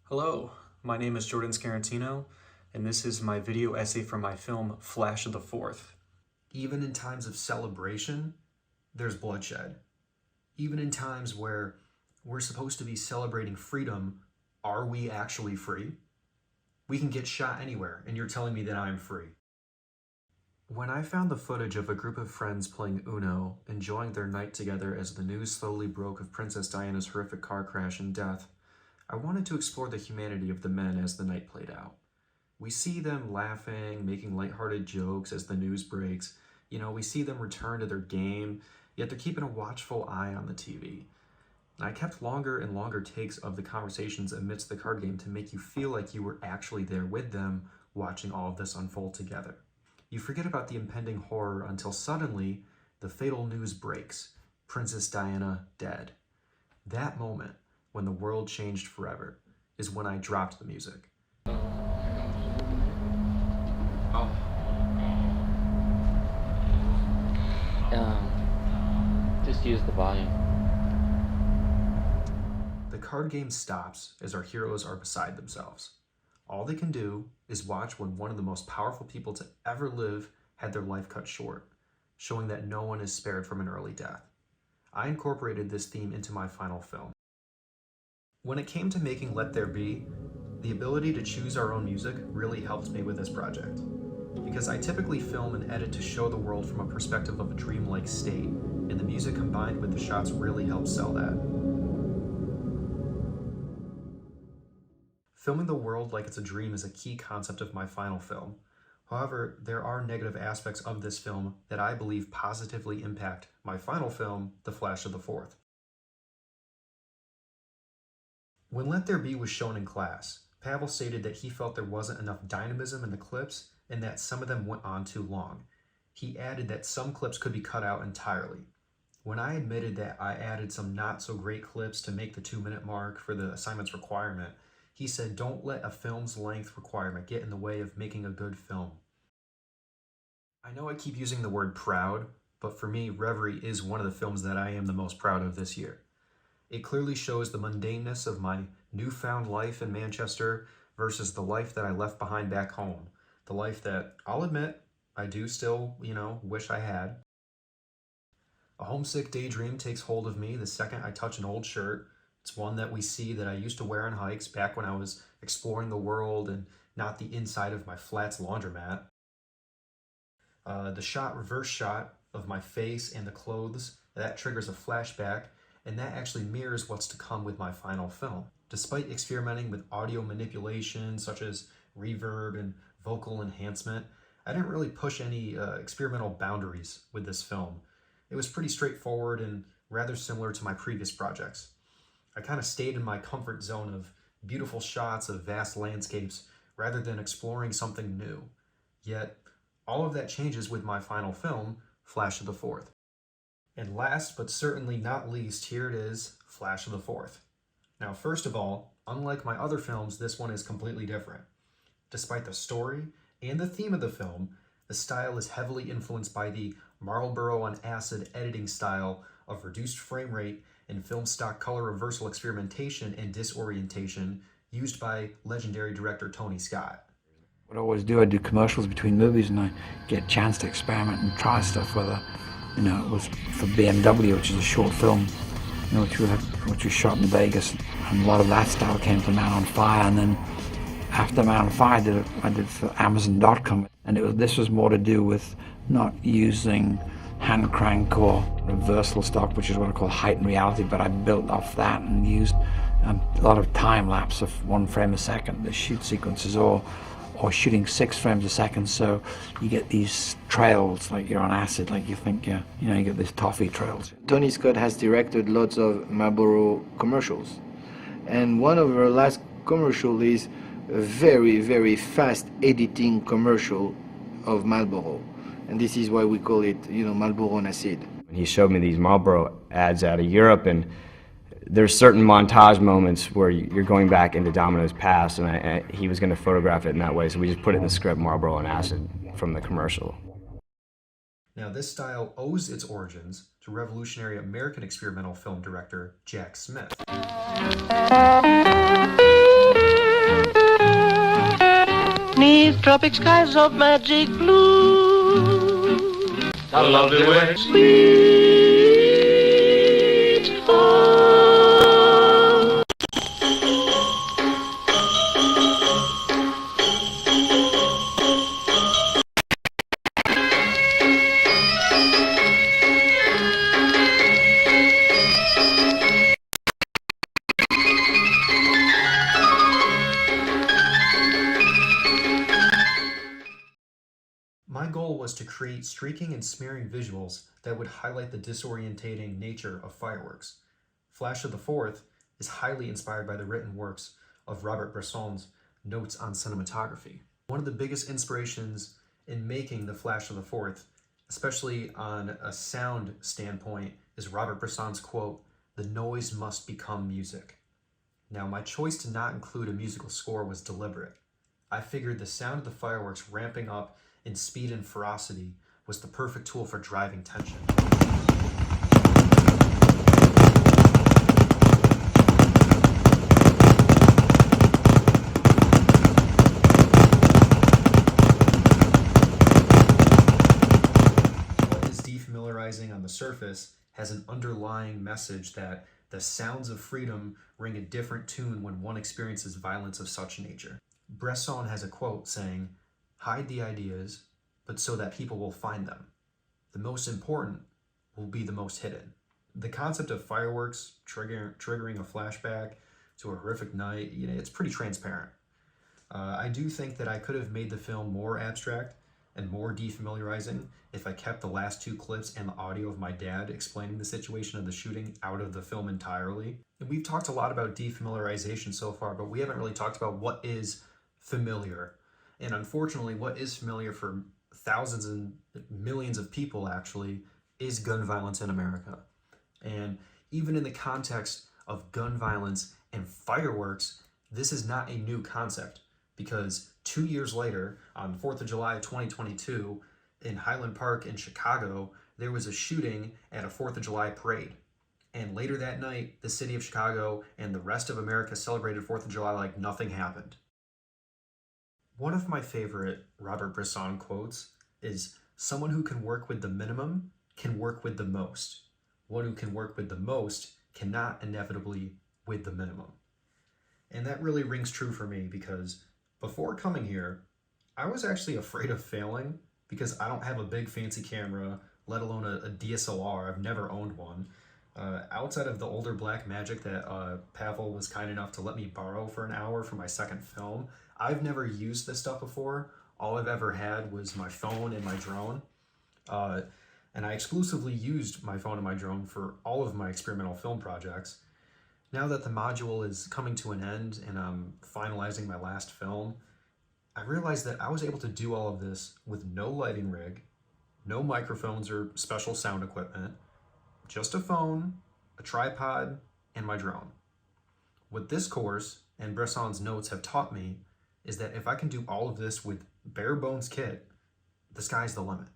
Hello, my name is Jordan Scarantino, and this is my video essay from my film Flash of the Fourth. Even in times of celebration, there's bloodshed. Even in times where we're supposed to be celebrating freedom, are we actually free? We can get shot anywhere, and you're telling me that I'm free. When I found the footage of a group of friends playing Uno, enjoying their night together as the news slowly broke of Princess Diana's horrific car crash and death, I wanted to explore the humanity of the men as the night played out. We see them laughing, making lighthearted jokes as the news breaks. We see them return to their game, yet they're keeping a watchful eye on the TV. And I kept longer and longer takes of the conversations amidst the card game to make you feel like you were actually there with them, watching all of this unfold together. You forget about the impending horror until suddenly the fatal news breaks. Princess Diana dead. That moment, when the world changed forever, is when I dropped the music. Just use the volume. The card game stops as our heroes are beside themselves. All they can do is watch when one of the most powerful people to ever live had their life cut short, showing that no one is spared from an early death. I incorporated this theme into my final film. When it came to making Let There Be, the ability to choose our own music really helped me with this project, because I typically film and edit to show the world from a perspective of a dreamlike state, and the music combined with the shots really helps sell that. Filming the world like it's a dream is a key concept of my final film. However, there are negative aspects of this film that I believe positively impact my final film, The Flash of the Fourth. When Let There Be was shown in class, Pavel stated that he felt there wasn't enough dynamism in the clips and that some of them went on too long. He added that some clips could be cut out entirely. When I admitted that I added some not so great clips to make the 2-minute mark for the assignment's requirement, he said, "Don't let a film's length requirement get in the way of making a good film." I know I keep using the word proud, but for me, Reverie is one of the films that I am the most proud of this year. It clearly shows the mundaneness of my newfound life in Manchester versus the life that I left behind back home. The life that, I'll admit, I do still, wish I had. A homesick daydream takes hold of me the second I touch an old shirt. It's one that we see that I used to wear on hikes back when I was exploring the world and not the inside of my flat's laundromat. The reverse shot of my face and the clothes, that triggers a flashback, and that actually mirrors what's to come with my final film. Despite experimenting with audio manipulation such as reverb and vocal enhancement, I didn't really push any experimental boundaries with this film. It was pretty straightforward and rather similar to my previous projects. I kind of stayed in my comfort zone of beautiful shots of vast landscapes rather than exploring something new. Yet, all of that changes with my final film, Flash of the Fourth. And last but certainly not least, here it is, Flash of the Fourth. Now, first of all, unlike my other films, this one is completely different. Despite the story and the theme of the film, the style is heavily influenced by the Marlboro on acid editing style of reduced frame rate and film stock color reversal experimentation and disorientation used by legendary director Tony Scott. What I always do, I do commercials between movies and I get a chance to experiment and try stuff, whether, it was for BMW, which is a short film, which was shot in Vegas, and a lot of that style came to Man on Fire, and then after Man on Fire I did for Amazon.com, and this was more to do with not using hand crank or reversal stock, which is what I call heightened reality, but I built off that and used a lot of time lapse of 1 frame a second, the shoot sequences, or shooting 6 frames a second, so you get these trails like you're on acid, like you think you get these toffee trails. Tony Scott has directed lots of Marlboro commercials, and one of her last commercials is a very, very fast editing commercial of Marlboro, and this is why we call it, Marlboro on acid. He showed me these Marlboro ads out of Europe, and there's certain montage moments where you're going back into Domino's past, and he was going to photograph it in that way, so we just put it in the script, Marlboro on acid, from the commercial. Now, this style owes its origins to revolutionary American experimental film director Jack Smith. beneath tropic skies of magic blue. I love the way Sweet fall. My goal was to create streaking and smearing visuals that would highlight the disorientating nature of fireworks. Flash of the Fourth is highly inspired by the written works of Robert Bresson's Notes on Cinematography. One of the biggest inspirations in making the Flash of the Fourth, especially on a sound standpoint, is Robert Bresson's quote, "The noise must become music." Now, my choice to not include a musical score was deliberate. I figured the sound of the fireworks ramping up in speed and ferocity was the perfect tool for driving tension. What is defamiliarizing on the surface has an underlying message that the sounds of freedom ring a different tune when one experiences violence of such nature. Bresson has a quote saying, "Hide the ideas, but so that people will find them. The most important will be the most hidden." The concept of fireworks triggering a flashback to a horrific night, it's pretty transparent. I do think that I could have made the film more abstract and more defamiliarizing if I kept the last two clips and the audio of my dad explaining the situation of the shooting out of the film entirely. And we've talked a lot about defamiliarization so far, but we haven't really talked about what is familiar. And unfortunately, what is familiar for thousands and millions of people actually is gun violence in America. And even in the context of gun violence and fireworks, this is not a new concept, because 2 years later, on 4th of July 2022, in Highland Park in Chicago, there was a shooting at a 4th of July parade. And later that night, the city of Chicago and the rest of America celebrated 4th of July like nothing happened. One of my favorite Robert Bresson quotes is, "Someone who can work with the minimum can work with the most. One who can work with the most cannot inevitably with the minimum." And that really rings true for me, because before coming here, I was actually afraid of failing because I don't have a big fancy camera, let alone a DSLR. I've never owned one. Outside of the older Blackmagic that Pavel was kind enough to let me borrow for an hour for my second film, I've never used this stuff before. All I've ever had was my phone and my drone. And I exclusively used my phone and my drone for all of my experimental film projects. Now that the module is coming to an end and I'm finalizing my last film, I realized that I was able to do all of this with no lighting rig, no microphones or special sound equipment, just a phone, a tripod, and my drone. What this course and Bresson's notes have taught me is that if I can do all of this with bare bones kit, the sky's the limit.